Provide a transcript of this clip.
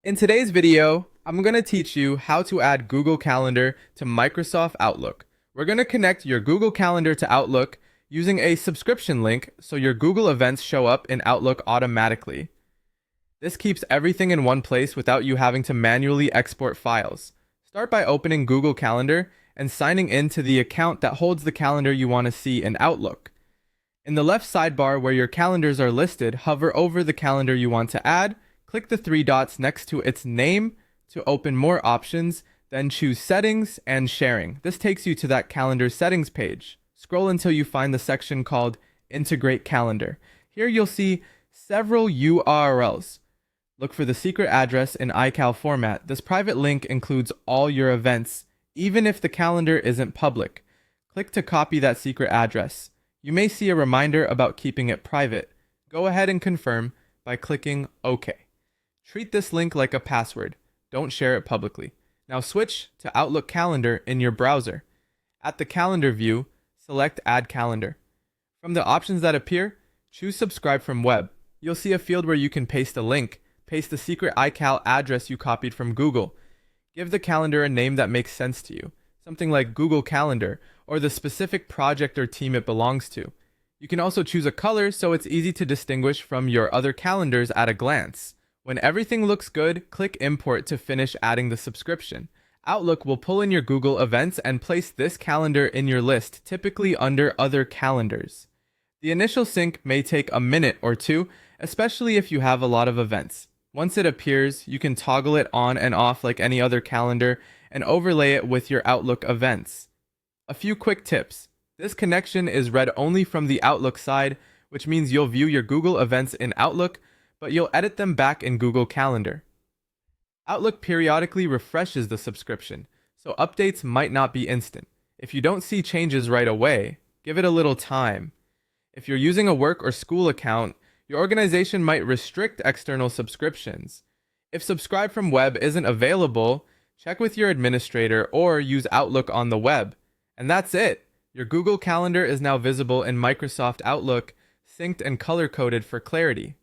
In today's video, I'm going to teach you how to add Google Calendar to Microsoft Outlook. We're going to connect your Google Calendar to Outlook using a subscription link so your Google events show up in Outlook automatically. This keeps everything in one place without you having to manually export files. Start by opening Google Calendar and signing in to the account that holds the calendar you want to see in Outlook. In the left sidebar where your calendars are listed, hover over the calendar you want to add. Click the three dots next to its name to open more options, then choose Settings and Sharing. This takes you to that calendar settings page. Scroll until you find the section called Integrate Calendar. Here you'll see several URLs. Look for the secret address in iCal format. This private link includes all your events, even if the calendar isn't public. Click to copy that secret address. You may see a reminder about keeping it private. Go ahead and confirm by clicking OK. Treat this link like a password. Don't share it publicly. Now switch to Outlook Calendar in your browser. At the Calendar view, select Add Calendar. From the options that appear, choose Subscribe from Web. You'll see a field where you can paste a link. Paste the secret iCal address you copied from Google. Give the calendar a name that makes sense to you, something like Google Calendar, or the specific project or team it belongs to. You can also choose a color so it's easy to distinguish from your other calendars at a glance. When everything looks good, click Import to finish adding the subscription. Outlook will pull in your Google events and place this calendar in your list, typically under Other Calendars. The initial sync may take a minute or two, especially if you have a lot of events. Once it appears, you can toggle it on and off like any other calendar and overlay it with your Outlook events. A few quick tips. This connection is read only from the Outlook side, which means you'll view your Google events in Outlook, but you'll edit them back in Google Calendar. Outlook periodically refreshes the subscription, so updates might not be instant. If you don't see changes right away, give it a little time. If you're using a work or school account, your organization might restrict external subscriptions. If Subscribe from Web isn't available, check with your administrator or use Outlook on the web. And that's it! Your Google Calendar is now visible in Microsoft Outlook, synced and color-coded for clarity.